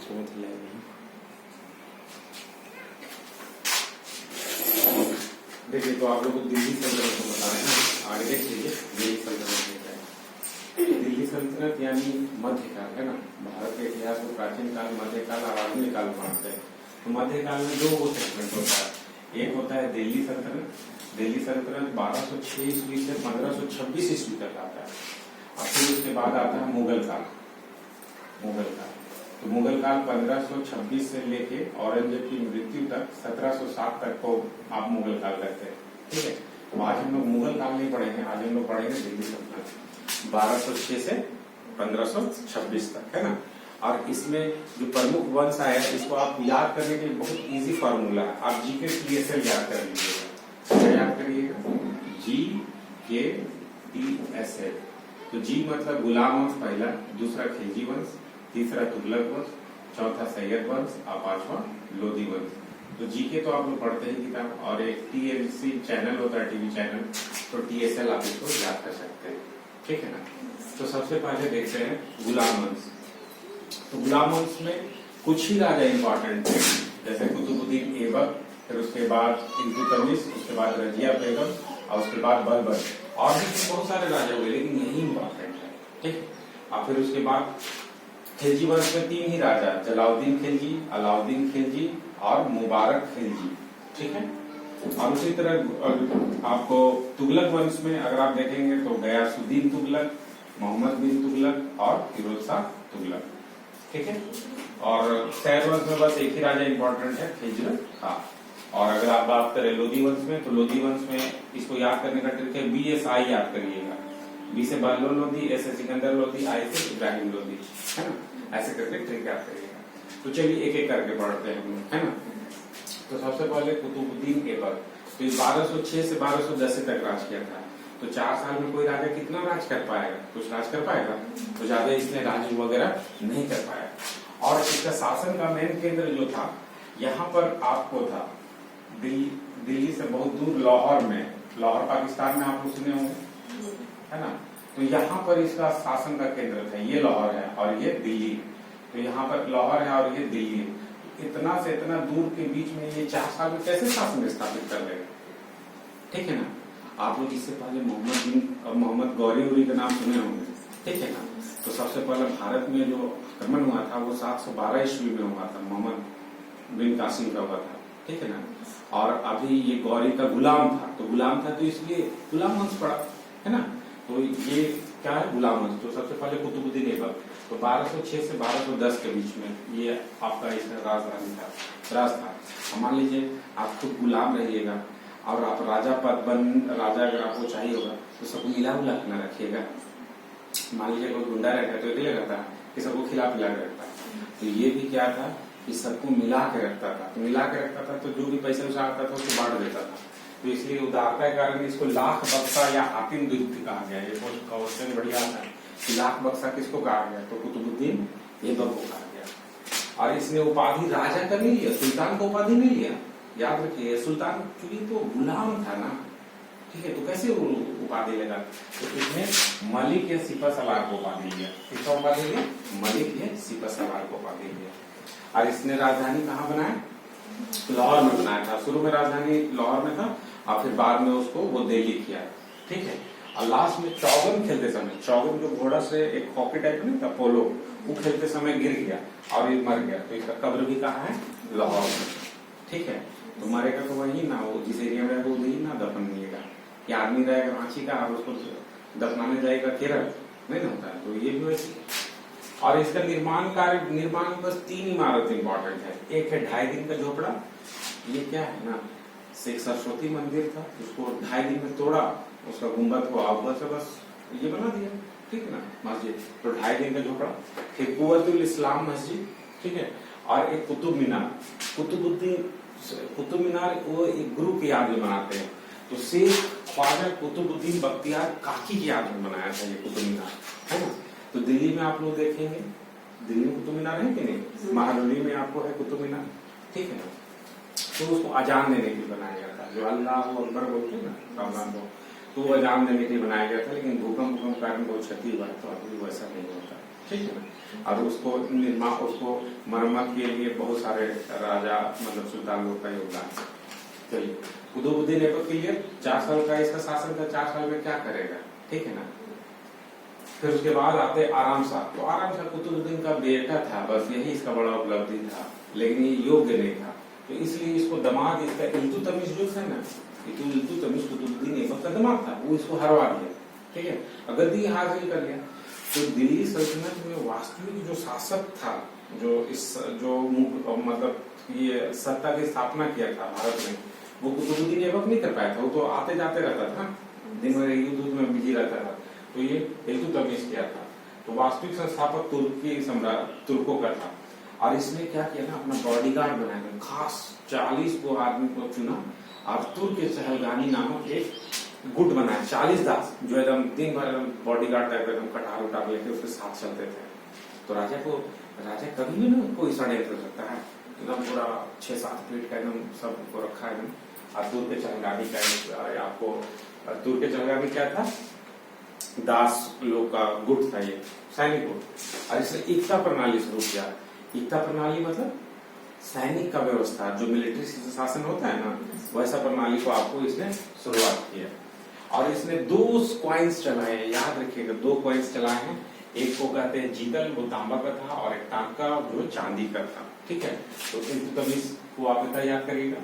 शोध लेंगे। देखिए, तो आप लोग को दिल्ली सल्तनत को बता रहे हैं, आगे देख लीजिए दिल्ली सल्तनत क्या है। दिल्ली सल्तनत यानी मध्यकाल है ना। भारत के इतिहास को प्राचीन काल, मध्यकाल और आधुनिक काल मानते हैं। तो मध्यकाल में दो सेगमेंट होता है। एक होता है दिल्ली सल्तनत। दिल्ली सल्तनत 1206 ईस्वी से 1526 ईस्वी तक आता है। और फिर उसके बाद आता है मुगल काल। मुगल काल तो मुगल काल 1526 से लेके औरंगजेब की मृत्यु तक 1707 तक को आप मुगल काल कहते हैं। ठीक है, तो आज हम लोग मुगल काल नहीं पढ़ेंगे, आज हम लोग पढ़ेंगे दिल्ली सल्तनत 1206 से 1526 तक, है ना। और इसमें जो प्रमुख वंश आया इसको आप याद करने के लिए बहुत इजी फॉर्मूला है। आप जी के TSL याद कर लीजिएगा। क्या याद करिएगा? GKTSL। तो जी मतलब गुलाम वंश पहला, दूसरा खिलजी वंश, तीसरा तुगलक वंश, चौथा सैयद वंश और पांचवा लोधी वंश। तो जीके तो आप लोग पढ़ते हैं किताब, और एक TLC चैनल होता है, टीवी चैनल, तो TSL आप इसको याद कर सकते हैं। ठीक है ना। तो सबसे पहले देखते हैं गुलाम वंश। तो गुलाम वंश में कुछ ही राजा इंपॉर्टेंट थे, जैसे कुतुबुद्दीन ऐबक, फिर उसके बाद इल्तुतमिश, उसके बाद रजिया बेगम और उसके बाद बलबन। और भी बहुत सारे राजा हुए लेकिन यही इंपॉर्टेंट है। ठीक। और फिर उसके बाद खिलजी वंश में 3 ही राजा, जलाउद्दीन खिलजी, अलाउद्दीन खिलजी और मुबारक खिलजी। ठीक है। और उसी तरह आपको तुगलक वंश में अगर आप देखेंगे तो गयासुद्दीन तुगलक, मोहम्मद बिन तुगलक और फिरोज शाह तुगलक। ठीक है। और सैयद वंश में बस एक ही राजा इंपॉर्टेंट है, खिजर खां। और अगर आप बात करें लोधी वंश में, तो लोधी वंश में इसको याद करने का ट्रिक है BSI याद करिएगा। बी से बहलोल लोधी, ए से सिकंदर लोधी, आई से इब्राहिम लोधी, है ना। ऐसे करके ट्रिक याद करिएगा। तो चलिए एक एक करके पढ़ते हैं हम लोग, है ना। तो सबसे पहले कुतुबुद्दीन ऐबक, तो 1206 से 1210 तक राज किया था। तो 4 साल में कोई राजा कितना राज कर पाएगा? कुछ राज कर पाएगा? तो ज्यादा इसने राज वगैरह नहीं कर पाया। और इसका शासन का मेन केंद्र जो था यहाँ पर आपको था दिल्ली से बहुत दूर लाहौर में। लाहौर पाकिस्तान में आप लोग सुने होंगे, है ना। तो यहाँ पर इसका शासन का केंद्र था। ये लाहौर है और ये दिल्ली। तो यहाँ पर लाहौर है और ये दिल्ली है। इतना से इतना दूर के बीच में ये 4 साल में कैसे शासन स्थापित कर लेगा? ठीक है ना। आप लोग इससे पहले मोहम्मद गौरी का नाम सुने होंगे। ठीक है ना। तो सबसे पहले भारत में जो आक्रमण हुआ था वो 712 ईस्वी में हुआ था, मोहम्मद बिन कासिम का हुआ था। ठीक है ना। और अभी ये गौरी का गुलाम था, तो गुलाम था तो इसलिए गुलाम वंश पड़ा, है ना। तो ये क्या है? गुलाम वंश। तो सबसे पहले कुतुबुद्दीन ऐबक, तो 1206 से 1210 के बीच में ये आपका इसका राज था। मान लीजिए आप खुद गुलाम रहिएगा और आप राजा अगर आपको चाहिए होगा तो सबको मिला उला के ना रखिएगा। मान लीजिए कोई गुंडा रहता है तो ये रहता है कि सबको खिला पिला के रखता है। तो ये भी क्या था कि सबको मिला के रखता था। तो मिला के रखता था तो जो भी पैसा उसे आता था उसको बांट देता था। तो इसलिए उदारता के कारण इसको लाख बक्सा या हातिम दुर्ग कहा गया। ये क्वेश्चन बढ़िया आता है कि लाख बक्सा किसको कहा गया? तो कुतुबुद्दीन ऐबक को कहा गया। और इसने उपाधि राजा का नहीं लिया, सुल्तान को उपाधि नहीं लिया। याद रखिए, सुल्तान क्योंकि तो गुलाम था ना। ठीक है, तो कैसे उपाधि लेगा? तो इसने मलिक या सिपा सलार को उपाधि लिया। किसका उपाधि लिया? मलिक या सिपा सलार को उपाधि लिया। और इसने राजधानी कहाँ बनाया? लाहौर में बनाया था। शुरू में राजधानी लाहौर में था और फिर बाद में उसको वो दिल्ली किया। ठीक है। और लास्ट में चौगन खेलते समय, चौगन जो घोड़ा से एक हॉकी टाइप नहीं था, पोलो, वो खेलते समय गिर गया और ये मर गया। तो इसका कब्र भी कहाँ है? लाहौर में। ठीक है। तो मरेगा तो वही ना, वो जिस एरिया में रहेगा वही ना दफन मिलेगा। या आदमी रहेगा रांची का और उसको दफनाने जाएगा केरल, नहीं ना होता है। तो ये भी वैसे। और इसका निर्माण बस 3 इमारत इंपॉर्टेंट है। एक है 2.5 दिन का झोपड़ा। ये क्या है ना, एक सरस्वती मंदिर था, उसको 2.5 दिन में तोड़ा, उसका गुम्बद को आउगा से बस ये बना दिया। ठीक है ना, मस्जिद। तो 2.5 दिन का झोपड़ा। फिर कुव्वतुल इस्लाम मस्जिद। ठीक है। और एक कुतुब मीनार। कुतुब मीनार वो एक गुरु की याद में बनाते हैं। तो शेख ख्वाजा कुतुबुद्दीन बख्तियार काकी की याद में बनाया था ये कुतुब मीनार, है ना। तो दिल्ली में आप लोग देखेंगे, दिल्ली में कुतुब मीनार है कि नहीं? महानगरी में आपको है कुतुब मीनार। ठीक है ना। तो उसको अजान देने के लिए बनाया गया था, जो अल्लाह अकबर बोलते हैं ना रमजान को, तो वो अजान देने के लिए बनाया गया था। लेकिन भूकंप कारण बहुत क्षति हुआ तो अभी वैसा नहीं होता। ठीक है ना। और उसको निर्माण, उसको मरम्मत के लिए बहुत सारे राजा मतलब सुल्तान लोग का योगदान है। चलिए, कुतुबुद्दीन ऐबक के लिए 4 साल का इसका शासन था, 4 साल में क्या करेगा, ठीक है ना। फिर उसके बाद आते आराम शाह। तो आराम शाह कुतुबुद्दीन का बेटा था, बस यही इसका बड़ा उपलब्धि था, लेकिन ये योग्य नहीं था, तो इसलिए इसको दामाद इसका इल्तुतमिश जो है ना, इल्तुतमिश कुतुबुद्दीन ऐबक का दामाद था, वो इसको हरवा दिया, ठीक है। गद्दी हासिल कर लिया। तो दिल्ली सल्तनत में वास्तविक जो शासक था, जो मतलब ये सत्ता की स्थापना किया था भारत में, वो कुतुबुद्दीन ऐबक नहीं कर पाया था। वो तो आते जाते रहता था, दिन भर युद्ध में बिजी रहता था, तो ये इल्तुतमिश किया था। तो वास्तविक संस्थापक तुर्की सम्राट तुर्कों का था। और इसने क्या किया ना, अपना बॉडीगार्ड बनाया, खास 40 को आदमी को चुना और तुर्क चहलगानी नामक एक गुट बनाया, 40 दास, जो एकदम दिन भर बॉडीगार्ड टाइप एकदम कटार उटार लेके उसके साथ चलते थे। तो राजा कभी भी ना कोई षड्यंत्र कर सकता है, एकदम पूरा 6-7 फीट का एकदम सबको रखा है। और तुर्क चहलगानी का आपको, तुर्क चहलगानी क्या था, दास लोग का गुट था, ये सैनिक गुट। और इसने एकता प्रणाली शुरू किया। एकता प्रणाली मतलब सैनिक का व्यवस्था, जो मिलिट्री शासन होता है ना, वैसा प्रणाली को आपको इसने शुरुआत किया। और इसने 2 कॉइन्स चलाए, याद रखिएगा, 2 कॉइन्स चलाए हैं। एक को कहते हैं जीतल, वो तांबा का था, और एक टांका जो चांदी का था, ठीक है। तो इल्तुतमिश को आप याद करिएगा।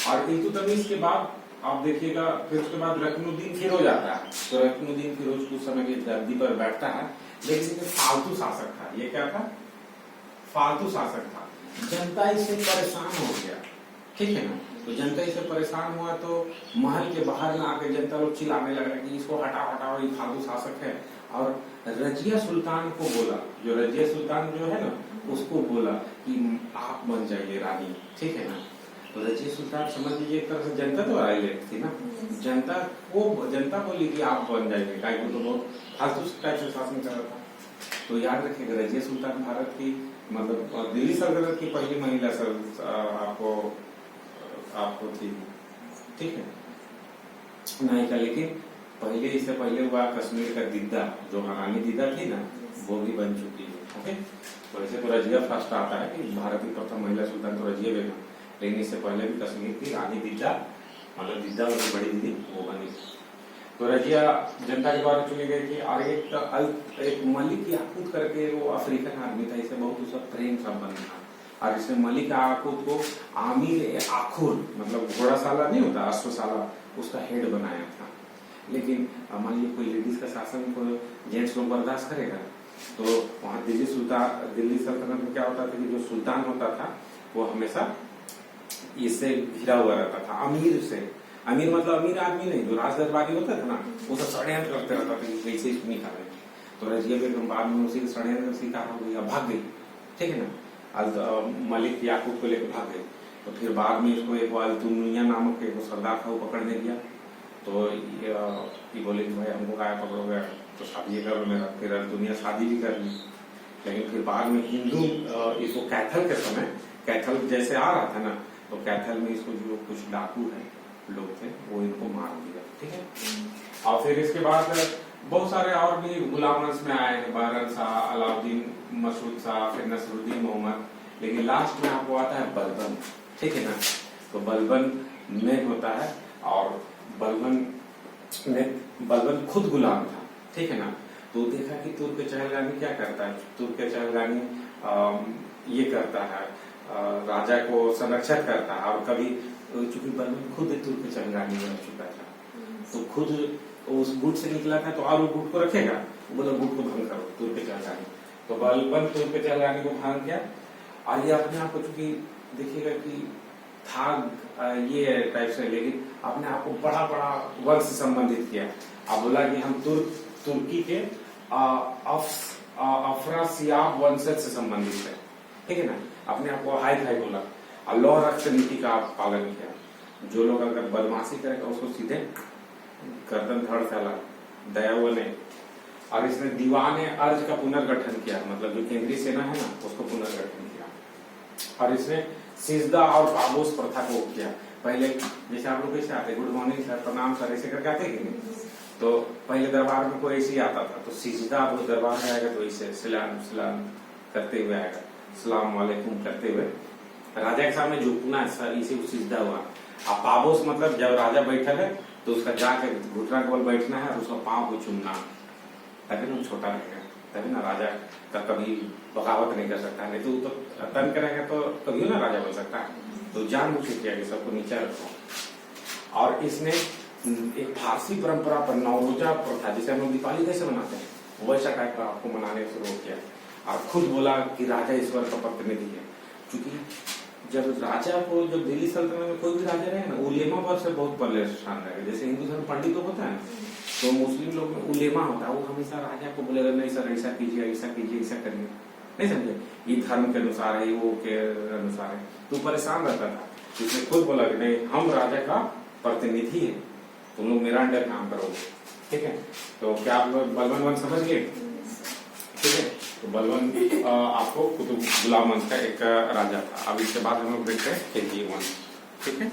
और इल्तुतमिश के बाद आप देखिएगा, फिर उसके बाद रकनुद्दीन फिरोज आता है। तो रकनुद्दीन फिरोज कुछ समय की गद्दी पर बैठता है, लेकिन ये फालतू शासक था। ये क्या था, फालतू शासक था। जनता इससे परेशान हो गया, ठीक है ना। तो जनता इससे परेशान हुआ तो महल के बाहर ना आके जनता लोग चिल्लाने लगा कि इसको हटाओ हटाओ, ये फालतू शासक है। और रजिया सुल्तान को बोला, जो रजिया सुल्तान जो है ना, उसको बोला कि आप बन जाइए रानी, ठीक है ना। तो रजिया सुल्तान समझ लीजिए एक तरह से जनता तो आई थी ना, जनता बोली कि आप बन जाइए, काय को तो बहुत फालतू टाइप से शासन कर रहा था। तो याद रखिएगा, रजिया सुल्तान भारत की मतलब दिल्ली सल्तनत की पहली महिला आपको थी, ठीक है नायिका। लेकिन पहले, इससे पहले हुआ कश्मीर का दिद्दा, जो महारानी दिद्दा थी ना, वो भी बन चुकी है, ओके। तो ऐसे तो रजिया फर्स्ट आता है कि भारत की प्रथम महिला सुल्तान तो रजिया बेगम, लेकिन इससे पहले भी कश्मीर की रानी दिद्दा, मतलब दिद्दा वाली बड़ी दीदी, वो बनी। तो रजिया जनता के द्वारा चुनी गई थी। और एक मलिक याकूत करके वो अफ्रीकन आदमी था, इसे बहुत उसका प्रेम संबंध था। और इसने मलिक याकूत को आमिर आखुर, मतलब घोड़ाशाला नहीं होता, अश्वशाला, उसका हेड बनाया था। लेकिन मान लीजिए कोई लेडीज का शासन को जेंट्स लोग बर्दाश्त करेगा, तो वहां दिल्ली सल्तनत में क्या होता था कि जो सुल्तान होता था वो हमेशा इससे घिरा हुआ रहता था, अमीर से। अमीर मतलब अमीर आदमी नहीं, जो राज दरबारी होता था ना, वो सब षड्यंत्र करते रहता था कि कैसे इसको निकाले। तो रजिया बेगम बाद में उसी षड्यंत्र शिकार हो गई, भाग गई, ठीक है ना। मलिक याकूब को लेकर भाग गई। तो फिर बाद में इसको एक अल्तुनिया नामक एक सरदार था, वो पकड़ने गया। तो ये बोले कि भाई हमको क्या पकड़ोगे, तो शादी कर लो मेरा। फिर अल्तुनिया शादी भी कर ली। लेकिन फिर बाद में हिंदू इसको कैथल के समय, कैथल जैसे आ रहा था ना, तो कैथल में इसको जो कुछ डाकू है लोग थे, वो इनको मार दिया, ठीक है। और फिर इसके बाद बहुत सारे और भी गुलाम वंश में आए हैं, बहरन शाह, अलाउद्दीन, मसूद शाह, फिर नसरुद्दीन मोहम्मद। लेकिन लास्ट में आपको आता है बलबन, ठीक है ना। तो बलबन में होता है, और बलबन खुद गुलाम था, ठीक है ना। तो देखा कि तुर्क चहलगानी क्या करता है, तुर्क चहलगानी ये करता है, राजा को संरक्षण करता है। और कभी चूंकि बलबन खुद तुर्क चहलगानी में रह चुका था, तो खुद उस गुट से निकला था, तो और वो गुट को रखेगा, वो बोला गुट को भंग करो, तुर्क चहलगानी। तो बलबन तुर्क चहलगानी को भंग किया। और ये अपने आप को चूंकि देखिएगा कि था ये टाइप से, लेकिन अपने आप को बड़ा बड़ा वंश से संबंधित किया। अब बोला कि हम तुर्की के अफरासियाब वंशज से संबंधित है, ठीक है ना। अपने आप को हाई फाई बोला। और लौ रक्त नीति का पालन किया। जो लोग अगर बदमाशी करेगा उसको सीधे गर्दन धड़ फैला, दया ने। और इसने दीवान अर्ज का पुनर्गठन किया, मतलब जो केंद्रीय सेना है ना, उसको पुनर्गठन किया। और इसने सिजदा और पाबोस प्रथा को किया। पहले जैसे आप लोग कैसे आते, गुड मॉर्निंग सर, प्रणाम सर, ऐसे करके आते कि नहीं, तो पहले दरबार में कोई ऐसे ही आता था, तो सीधा वो दरबार में आएगा तो ऐसे सलाम सलाम करते हुए आएगा, सलाम वालेकुम करते हुए राजा के सामने झुकना, इसे सीधा हुआ। अब पाबोस मतलब जब राजा बैठा है तो उसका जाकर घुटना के बल बैठना है और उसका पांव को चूमना, तभी ना छोटा रहेगा, तभी ना राजा का कभी बगावत नहीं कर सकता, नहीं तो तन करेगा तो कभी ना राजा बन सकता है। तो जानबूझ के किया कि सबको नीचे रखो। और इसने एक फारसी परंपरा पर नौरोजा प्रथा, जिसे हम लोग दिवाली कैसे मनाते हैं वैसा टाइप का आपको मनाने शुरू किया, और खुद बोला कि राजा ईश्वर का प्रतिनिधि है। क्योंकि जब राजा को, जब दिल्ली सल्तनत में कोई भी राजा रहे ना, उलेमा पर से बहुत परेशान रहेगा। जैसे हिंदू धर्म पंडित लोग होता है तो मुस्लिम लोग में उलेमा होता है, वो हमेशा राजा को बोलेगा नहीं सर ऐसा कीजिए ऐसा कीजिए ऐसा करिए, नहीं समझे, ये धर्म के अनुसार है, वो के अनुसार है, तो परेशान रहता था। इसने खुद बोला कि नहीं, हम राजा का प्रतिनिधि है, तुम लोग मेरा अंडर काम करोगे, ठीक है। तो क्या आप बलवन वंश समझ गए, ठीक है। तो बलवन आपको कुतुब गुलाम वंश का एक राजा था। अब इसके बाद हम लोग देखते हैं खिलजी वंश, ठीक है।